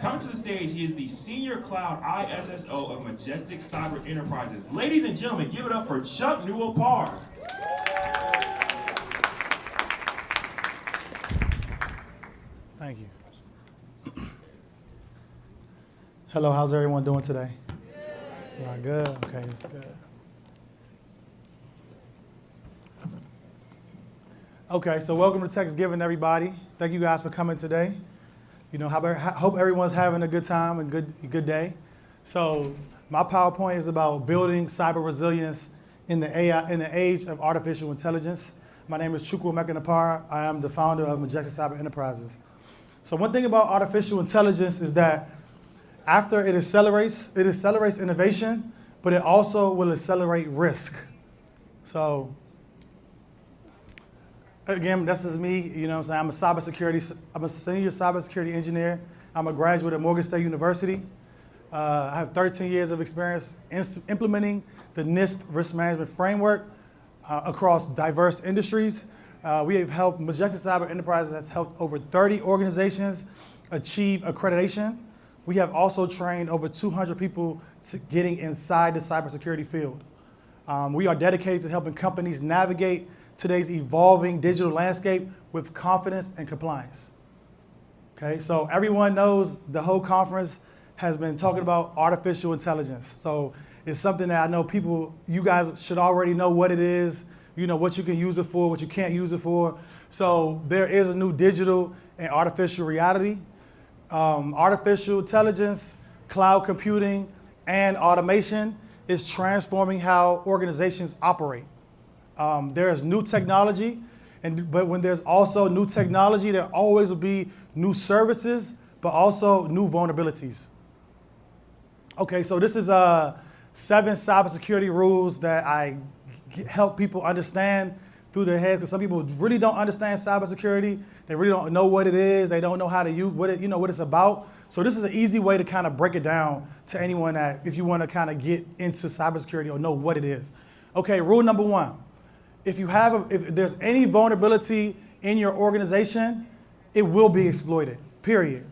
Coming to the stage, he is the Senior Cloud ISSO of Majestic Cyber Enterprises. Ladies and gentlemen, give it up for Chuck Newell-Parr. Thank you. Hello, how's everyone doing today? Y'all good? Okay, that's good. Okay, so welcome to Thanksgiving, everybody. Thank you guys for coming today. You know, hope everyone's having a good time and good day. So my PowerPoint is about building cyber resilience in the age of artificial intelligence. My name is Chukwu Mekanapara. I am the founder of Majestic Cyber Enterprises. So one thing about artificial intelligence is that after it accelerates innovation, but it also will accelerate risk. So again, this is me, you know what I'm saying? I'm a senior cybersecurity engineer. I'm a graduate of Morgan State University. I have 13 years of experience implementing the NIST risk management framework across diverse industries. Majestic Cyber Enterprises has helped over 30 organizations achieve accreditation. We have also trained over 200 people to getting inside the cybersecurity field. We are dedicated to helping companies navigate today's evolving digital landscape with confidence and compliance. Okay, so everyone knows the whole conference has been talking about artificial intelligence. So it's something that I know you guys should already know what it is, you know, what you can use it for, what you can't use it for. So there is a new digital and artificial reality. Artificial intelligence, cloud computing, and automation is transforming how organizations operate. There is new technology, but when there's also new technology, there always will be new services, but also new vulnerabilities. Okay, so this is 7 cybersecurity rules that I help people understand through their heads, because some people really don't understand cybersecurity. They really don't know what it is. They don't know how to use what it's about. So this is an easy way to kind of break it down to anyone that, if you want to kind of get into cybersecurity or know what it is. Okay, rule number 1. If there's any vulnerability in your organization, it will be exploited, period.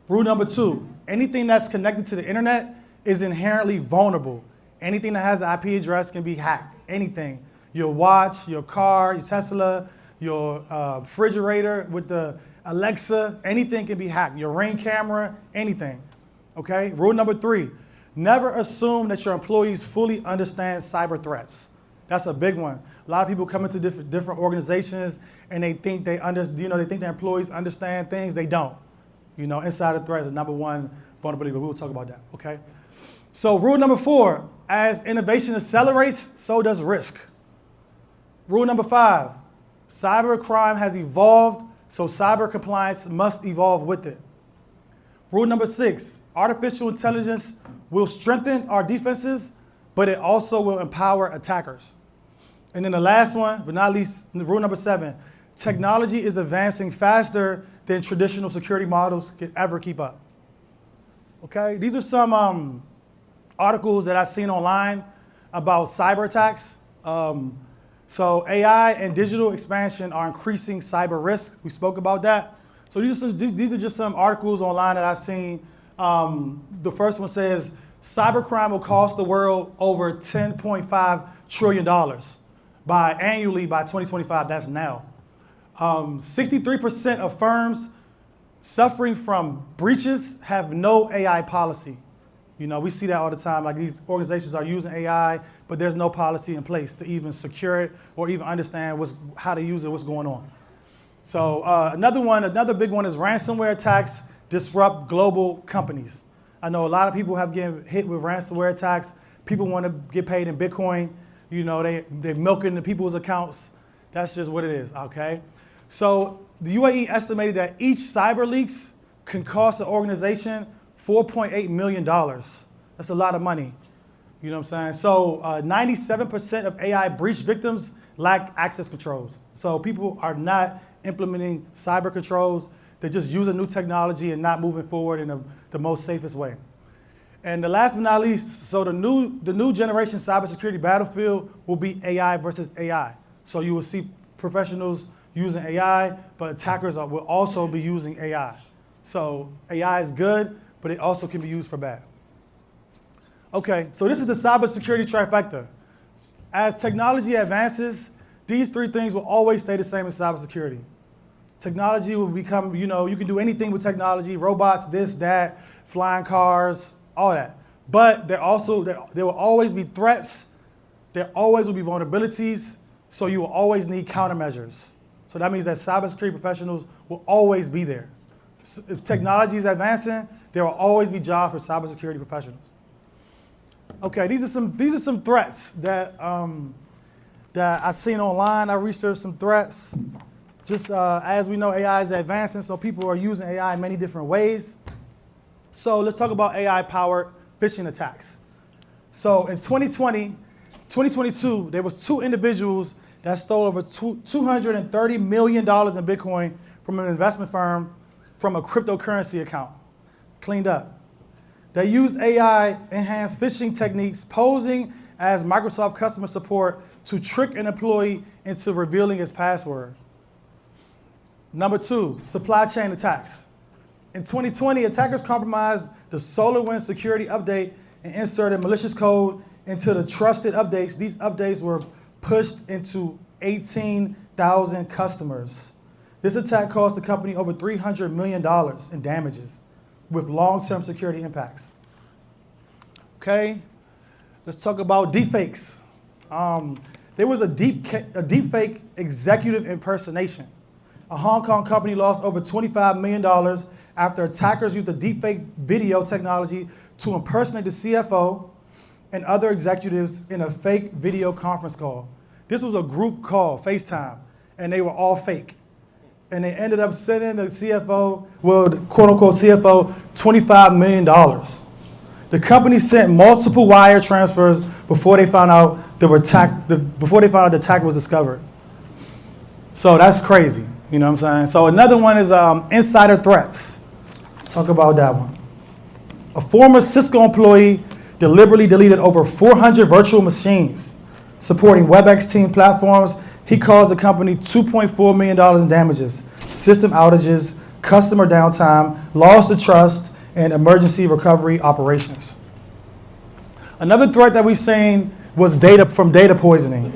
Rule number 2, anything that's connected to the internet is inherently vulnerable. Anything that has an IP address can be hacked, anything. Your watch, your car, your Tesla, your refrigerator with the Alexa, anything can be hacked. Your Ring camera, anything, okay? Rule number 3, never assume that your employees fully understand cyber threats. That's a big one. A lot of people come into different organizations and they think they think their employees understand things. They don't. You know, insider threat is the number 1 vulnerability, but we'll talk about that, okay? So rule number 4, as innovation accelerates, so does risk. Rule number 5, cyber crime has evolved, so cyber compliance must evolve with it. Rule number 6, artificial intelligence will strengthen our defenses, but it also will empower attackers. And then the last one, but not least, rule number 7, technology is advancing faster than traditional security models can ever keep up. Okay, these are some articles that I've seen online about cyber attacks. So AI and digital expansion are increasing cyber risk. We spoke about that. So these are just some articles online that I've seen. The first one says, cybercrime will cost the world over $10.5 trillion annually by 2025, that's now. 63% of firms suffering from breaches have no AI policy. You know, we see that all the time, like these organizations are using AI, but there's no policy in place to even secure it or even understand how to use it, what's going on. So another big one is ransomware attacks disrupt global companies. I know a lot of people have been hit with ransomware attacks. People want to get paid in Bitcoin. You know, they're milking the people's accounts. That's just what it is, okay? So the UAE estimated that each cyber leaks can cost an organization $4.8 million. That's a lot of money. You know what I'm saying? So 97% of AI breach victims lack access controls. So people are not implementing cyber controls. They're just using new technology and not moving forward in the most safest way. And the last but not least, so the new generation cybersecurity battlefield will be AI versus AI. So you will see professionals using AI, but attackers will also be using AI. So AI is good, but it also can be used for bad. Okay, so this is the cybersecurity trifecta. As technology advances, these three things will always stay the same in cybersecurity. Technology will become, you can do anything with technology, robots, this, that, flying cars, all that. But there will always be threats, there always will be vulnerabilities, so you will always need countermeasures. So that means that cybersecurity professionals will always be there. So if technology is advancing, there will always be jobs for cybersecurity professionals. Okay, these are some threats that I've seen online. I researched some threats. Just as we know, AI is advancing, so people are using AI in many different ways. So let's talk about AI-powered phishing attacks. So in 2022, there was 2 individuals that stole over $230 million in Bitcoin from an investment firm from a cryptocurrency account, cleaned up. They used AI-enhanced phishing techniques posing as Microsoft customer support to trick an employee into revealing his password. Number 2, supply chain attacks. In 2020, attackers compromised the SolarWinds security update and inserted malicious code into the trusted updates. These updates were pushed into 18,000 customers. This attack cost the company over $300 million in damages, with long-term security impacts. Okay, let's talk about deepfakes. There was a deepfake executive impersonation. A Hong Kong company lost over $25 million after attackers used the deepfake video technology to impersonate the CFO and other executives in a fake video conference call. This was a group call, FaceTime, and they were all fake. And they ended up sending the CFO, the quote-unquote CFO, $25 million. The company sent multiple wire transfers before they found out the attack was discovered. So that's crazy, you know what I'm saying? So another one is insider threats. Let's talk about that one. A former Cisco employee deliberately deleted over 400 virtual machines supporting WebEx team platforms. He caused the company $2.4 million in damages, system outages, customer downtime, loss of trust, and emergency recovery operations. Another threat that we've seen was data poisoning.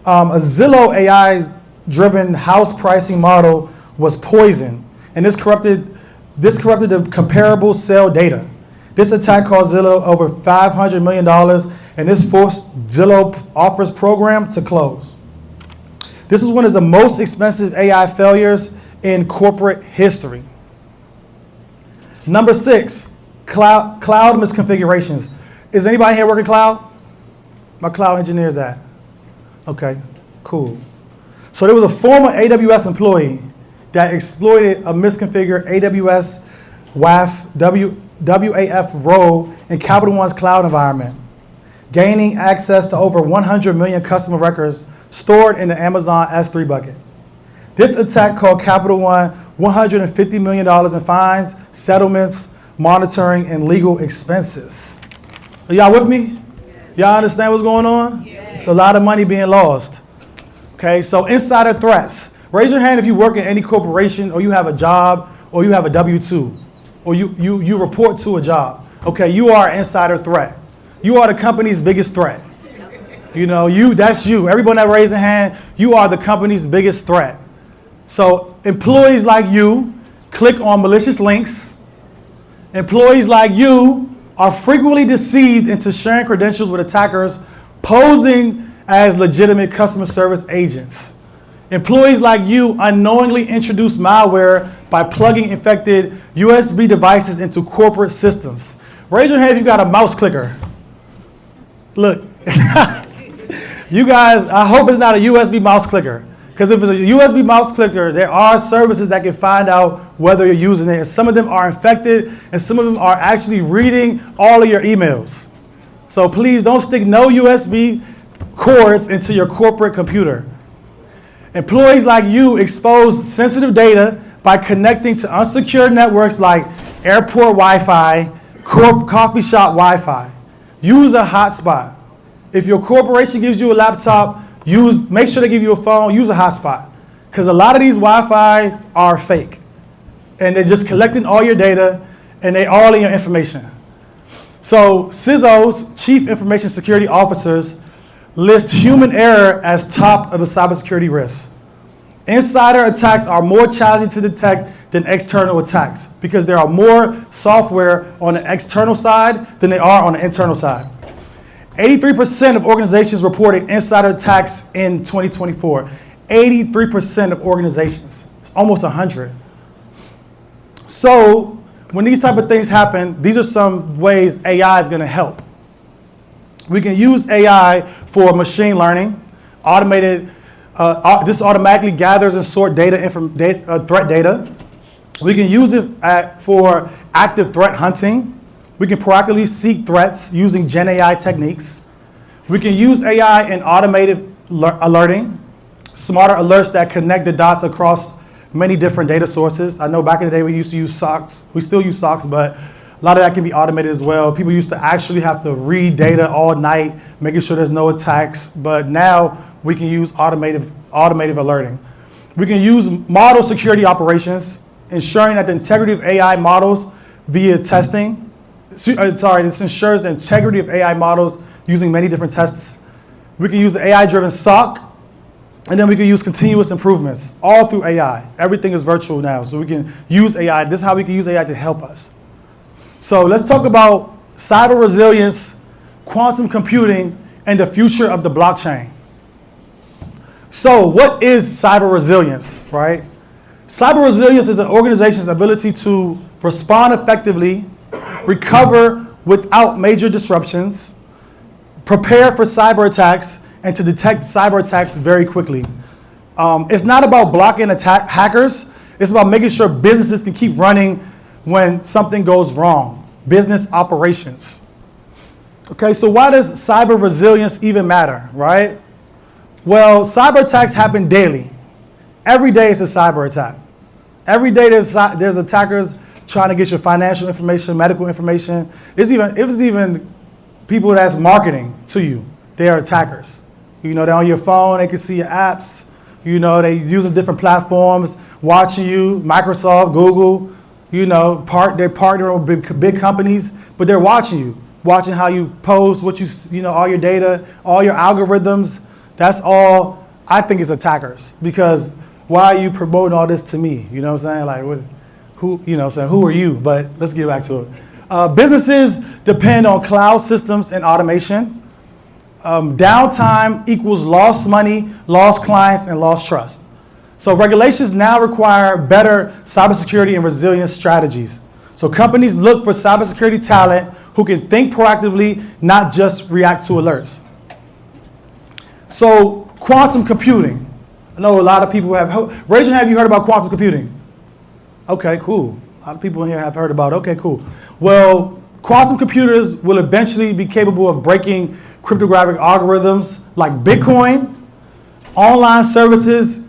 A Zillow AI-driven house pricing model was poisoned, and this corrupted the comparable sale data. This attack cost Zillow over $500 million, and this forced Zillow Offers program to close. This is one of the most expensive AI failures in corporate history. Number 6, cloud misconfigurations. Is anybody here working cloud? My cloud engineer's at. Okay, cool. So there was a former AWS employee that exploited a misconfigured AWS WAF role in Capital One's cloud environment, gaining access to over 100 million customer records stored in the Amazon S3 bucket. This attack cost Capital One $150 million in fines, settlements, monitoring, and legal expenses. Are y'all with me? Y'all understand what's going on? It's a lot of money being lost. Okay, so insider threats. Raise your hand if you work in any corporation, or you have a job, or you have a W-2, or you report to a job. Okay, you are an insider threat. You are the company's biggest threat. That's you. Everyone that raised a hand, you are the company's biggest threat. So employees like you click on malicious links. Employees like you are frequently deceived into sharing credentials with attackers posing as legitimate customer service agents. Employees like you unknowingly introduce malware by plugging infected USB devices into corporate systems. Raise your hand if you got a mouse clicker. Look, you guys, I hope it's not a USB mouse clicker. Because if it's a USB mouse clicker, there are services that can find out whether you're using it. And some of them are infected, and some of them are actually reading all of your emails. So please don't stick no USB cords into your corporate computer. Employees like you expose sensitive data by connecting to unsecured networks like airport Wi-Fi, coffee shop Wi-Fi. Use a hotspot. If your corporation gives you a laptop, make sure they give you a phone, use a hotspot. Because a lot of these Wi-Fi are fake. And they're just collecting all your data, and they all in your information. So CISOs, Chief Information Security Officers, list human error as top of a cybersecurity risk. Insider attacks are more challenging to detect than external attacks because there are more software on the external side than there are on the internal side. 83% of organizations reported insider attacks in 2024. 83% of organizations. It's almost 100. So when these type of things happen, these are some ways AI is going to help. We can use AI for machine learning, automated. This automatically gathers and sort threat data. We can use it for active threat hunting. We can proactively seek threats using Gen AI techniques. We can use AI in automated alerting, smarter alerts that connect the dots across many different data sources. I know back in the day we used to use SOCs. We still use SOCs, but a lot of that can be automated as well. People used to actually have to read data all night, making sure there's no attacks. But now we can use automated alerting. We can use model security operations, ensuring that the integrity of AI models via testing. This ensures the integrity of AI models using many different tests. We can use AI-driven SOC, and then we can use continuous improvements all through AI. Everything is virtual now, so we can use AI. This is how we can use AI to help us. So let's talk about cyber resilience, quantum computing, and the future of the blockchain. So what is cyber resilience, right? Cyber resilience is an organization's ability to respond effectively, recover without major disruptions, prepare for cyber attacks, and to detect cyber attacks very quickly. It's not about blocking hackers. It's about making sure businesses can keep running when something goes wrong. Business operations. Okay, so why does cyber resilience even matter, right? Well, cyber attacks happen daily. Every day is a cyber attack. Every day there's attackers trying to get your financial information, medical information. It was even people that's marketing to you. They are attackers. You know, they're on your phone, they can see your apps. You know, they using different platforms, watching you, Microsoft, Google, you know, they're partnering with big companies, but they're watching you, watching how you post, all your data, all your algorithms. That's all I think is attackers, because why are you promoting all this to me? You know what I'm saying? Like, who are you? But let's get back to it. Businesses depend on cloud systems and automation. Downtime equals lost money, lost clients, and lost trust. So regulations now require better cybersecurity and resilience strategies. So companies look for cybersecurity talent who can think proactively, not just react to alerts. So quantum computing. I know a lot of people have, raise your hand if you heard about quantum computing. Okay, cool. A lot of people in here have heard about it. Okay, cool. Well, quantum computers will eventually be capable of breaking cryptographic algorithms like Bitcoin, online services,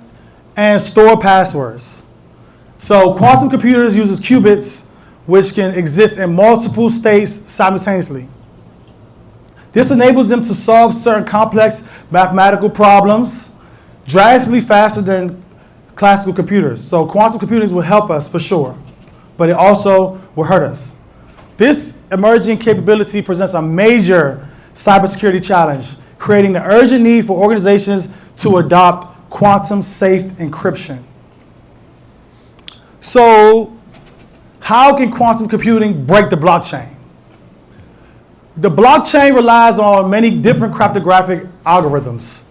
and store passwords. So quantum computers uses qubits, which can exist in multiple states simultaneously. This enables them to solve certain complex mathematical problems drastically faster than classical computers. So quantum computers will help us for sure, but it also will hurt us. This emerging capability presents a major cybersecurity challenge, creating the urgent need for organizations to adopt quantum-safe encryption. So, how can quantum computing break the blockchain? The blockchain relies on many different cryptographic algorithms.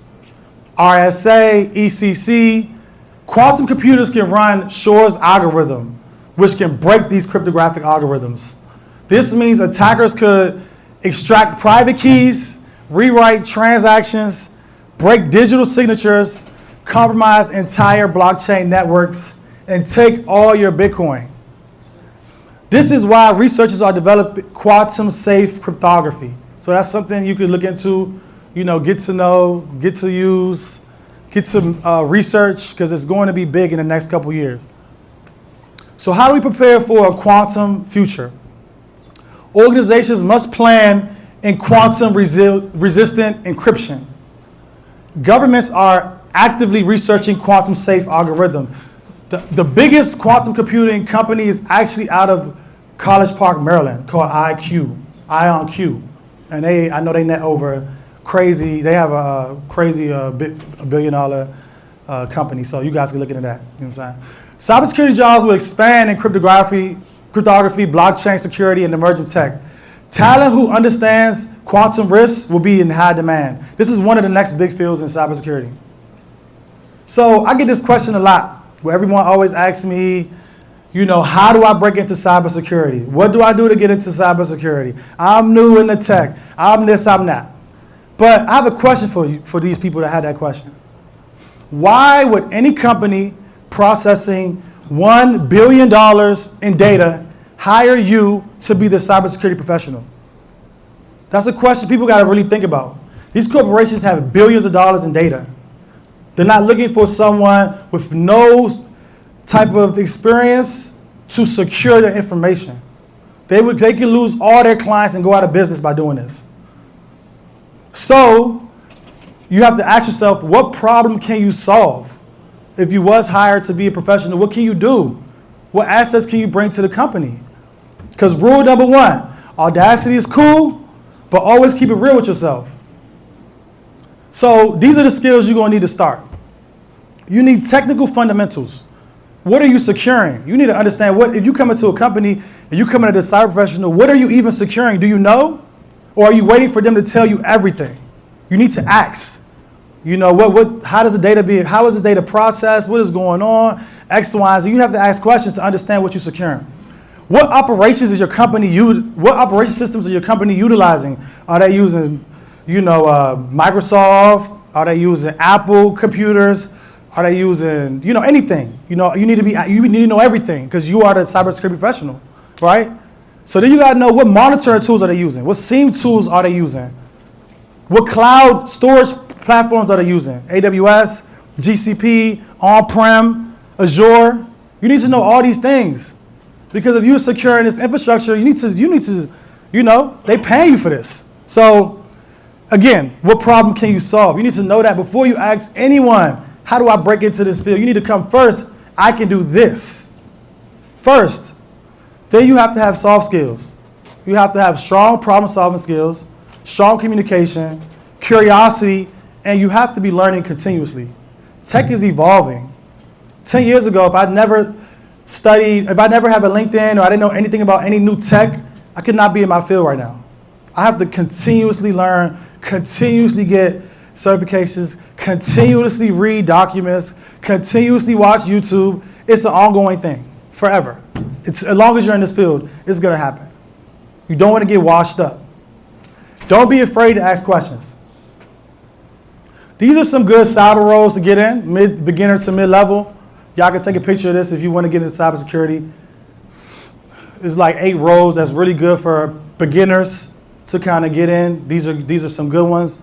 RSA, ECC. Quantum computers can run Shor's algorithm, which can break these cryptographic algorithms. This means attackers could extract private keys, rewrite transactions, break digital signatures, compromise entire blockchain networks, and take all your Bitcoin. This is why researchers are developing quantum-safe cryptography. So that's something you could look into, get to know, get to use, get some research, because it's going to be big in the next couple years. So how do we prepare for a quantum future? Organizations must plan in quantum-resistant encryption. Governments are actively researching quantum-safe algorithms. The biggest quantum computing company is actually out of College Park, Maryland, called Ion Q. And I know they net over crazy, they have a crazy $1 billion company, so you guys can look into that, you know what I'm saying? Cybersecurity jobs will expand in cryptography, blockchain security, and emerging tech. Talent who understands quantum risk will be in high demand. This is one of the next big fields in cybersecurity. So I get this question a lot, where everyone always asks me, you know, how do I break into cybersecurity? What do I do to get into cybersecurity? I'm new in the tech. I'm this, I'm that. But I have a question for you, for these people that had that question. Why would any company processing $1 billion in data hire you to be the cybersecurity professional? That's a question people got to really think about. These corporations have billions of dollars in data. They're not looking for someone with no type of experience to secure their information. They could lose all their clients and go out of business by doing this. So you have to ask yourself, what problem can you solve? If you was hired to be a professional, what can you do? What assets can you bring to the company? Because rule number one, audacity is cool, but always keep it real with yourself. So these are the skills you're going to need to start. You need technical fundamentals. What are you securing? You need to understand what, if you come into a company and you come into the cyber professional, what are you even securing? Do you know? Or are you waiting for them to tell you everything? You need to ask. You know, how does the data how is the data processed? What is going on? X, Y, and Z. You have to ask questions to understand what you're securing. What operations is your company, what operation systems are your company utilizing? Are they using, you know, Microsoft? Are they using Apple computers? Are they using, you know, anything? You know, you need to know everything because you are the cybersecurity professional, right? So then you got to know what monitoring tools are they using? What SIEM tools are they using? What cloud storage platforms are they using? AWS, GCP, on-prem, Azure. You need to know all these things because if you're securing this infrastructure, you need to, you know, they pay you for this. So again, what problem can you solve? You need to know that before you ask anyone, how do I break into this field? You need to come first, I can do this. First, then you have to have soft skills. You have to have strong problem-solving skills, strong communication, curiosity, and you have to be learning continuously. Tech is evolving. 10 years ago, if I'd never studied, if I never had a LinkedIn or I didn't know anything about any new tech, I could not be in my field right now. I have to continuously learn, continuously get certifications, continuously read documents, continuously watch YouTube. It's an ongoing thing, forever. It's, as long as you're in this field, it's gonna happen. You don't wanna get washed up. Don't be afraid to ask questions. These are some good cyber roles to get in, beginner to mid-level. Y'all can take a picture of this if you wanna get into cybersecurity. It's like 8 roles that's really good for beginners to kind of get in. These are some good ones.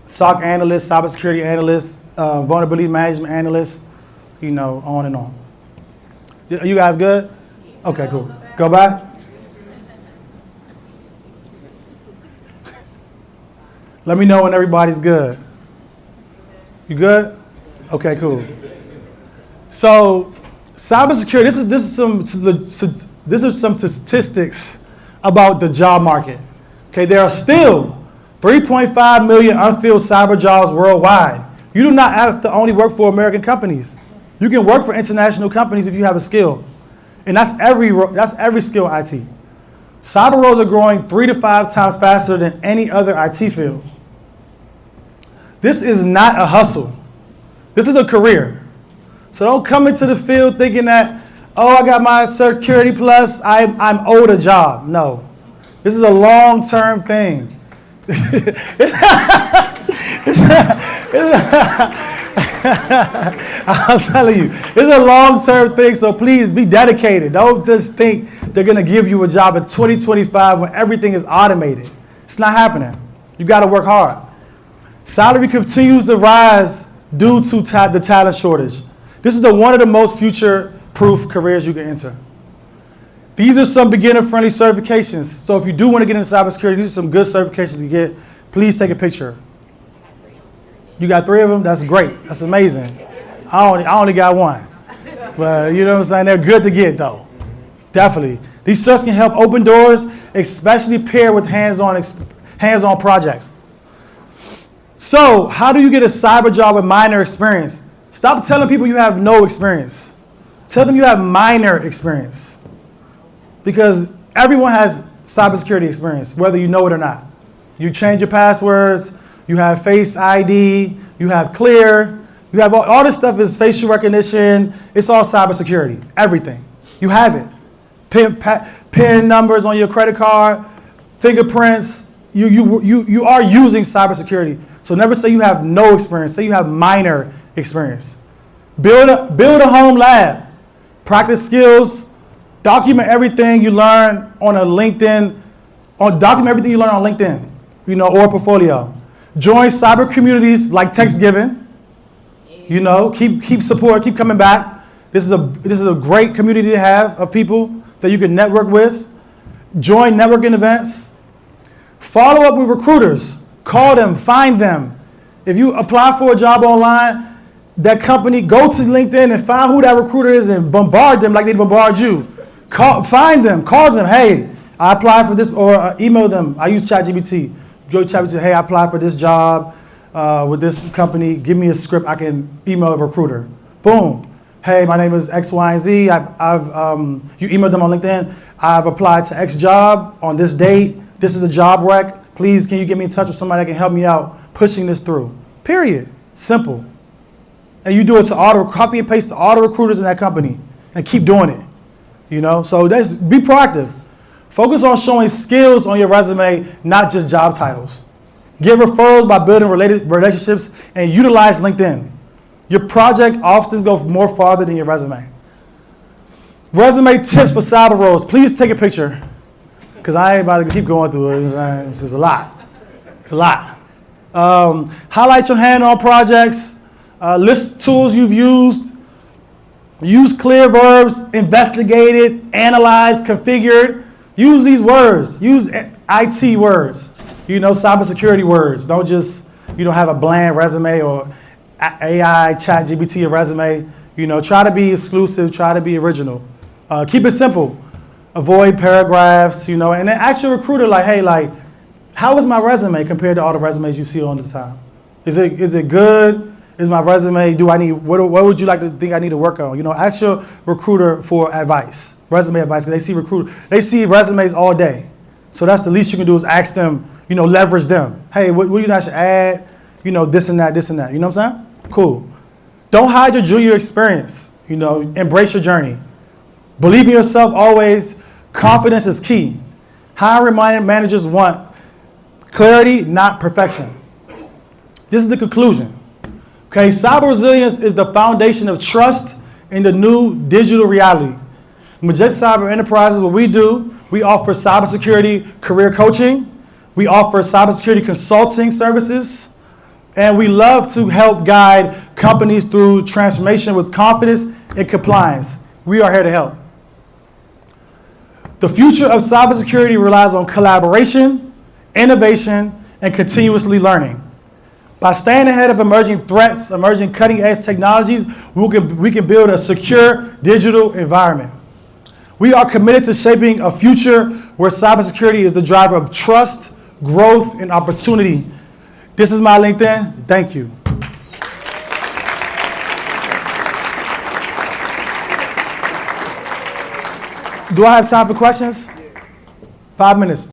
SOC analyst, cybersecurity analyst, vulnerability management analyst, you know, on and on. Are you guys good? Okay, cool. Go back. Let me know when everybody's good. You good? Okay, cool. So, cybersecurity. This is some statistics about the job market. Okay, there are still 3.5 million unfilled cyber jobs worldwide. You do not have to only work for American companies. You can work for international companies if you have a skill. And that's every skill in IT. Cyber roles are growing 3 to 5 times faster than any other IT field. This is not a hustle. This is a career. So don't come into the field thinking that, oh, I got my security plus, I'm owed a job. No. This is a long-term thing. I'm telling you, it's a long-term thing, so please be dedicated. Don't just think they're gonna give you a job in 2025 when everything is automated. It's not happening. You gotta work hard. Salary continues to rise due to the talent shortage. This is one of the most future-proof careers you can enter. These are some beginner-friendly certifications. So if you do want to get into cybersecurity, these are some good certifications to get. Please take a picture. You got 3 of them? That's great. That's amazing. I only got 1. But you know what I'm saying? They're good to get, though. Definitely. These certs can help open doors, especially paired with hands-on projects. So, how do you get a cyber job with minor experience? Stop telling people you have no experience. Tell them you have minor experience. Because everyone has cybersecurity experience, whether you know it or not. You change your passwords, you have Face ID, you have Clear, you have all this stuff is facial recognition. It's all cybersecurity, everything. You have it. PIN numbers on your credit card, fingerprints. You are using cybersecurity. So never say you have no experience. Say you have minor experience. Build a home lab. Practice skills. Document everything you learn on a LinkedIn. Document everything you learn on LinkedIn, or portfolio. Join cyber communities like TextGiving. Keep support. Keep coming back. This is a great community to have of people that you can network with. Join networking events. Follow up with recruiters. Call them, find them. If you apply for a job online, that company, go to LinkedIn and find who that recruiter is and bombard them like they bombard you. Find them, call them, hey, I applied for this, or email them. I use ChatGPT. Go to ChatGPT, hey, I applied for this job with this company. Give me a script, I can email a recruiter. Boom. Hey, my name is X, Y, and Z. You emailed them on LinkedIn. I've applied to X job on this date. This is a job rec. Please, can you get me in touch with somebody that can help me out pushing this through? Period. Simple. And you do it to copy and paste to all the recruiters in that company and keep doing it. So be proactive. Focus on showing skills on your resume, not just job titles. Get referrals by building relationships and utilize LinkedIn. Your project often goes more farther than your resume. Resume tips for cyber roles. Please take a picture, because I ain't about to keep going through it. It's just a lot. It's a lot. Highlight your hand-on projects. List tools you've used. Use clear verbs, investigated, analyzed, configured. Use these words. Use IT words. Cybersecurity words. Don't just, have a bland resume or AI, ChatGPT a resume. Try to be exclusive. Try to be original. Keep it simple. Avoid paragraphs, and then ask your recruiter, hey, how is my resume compared to all the resumes you see all the time? Is it good? Is my resume, what would you like to think I need to work on? Ask your recruiter for advice, resume advice, because they see resumes all day. So that's the least you can do is ask them, leverage them. Hey, what do you think I should add? This and that, this and that. You know what I'm saying? Cool. Don't hide your junior experience. Embrace your journey. Believe in yourself always. Confidence is key. Hiring managers want clarity, not perfection. This is the conclusion. Okay, cyber resilience is the foundation of trust in the new digital reality. Majestic Cyber Enterprises, what we do, we offer cybersecurity career coaching. We offer cybersecurity consulting services. And we love to help guide companies through transformation with confidence and compliance. We are here to help. The future of cybersecurity relies on collaboration, innovation, and continuously learning. By staying ahead of emerging threats, emerging cutting-edge technologies, we can build a secure digital environment. We are committed to shaping a future where cybersecurity is the driver of trust, growth, and opportunity. This is my LinkedIn. Thank you. Do I have time for questions? 5 minutes.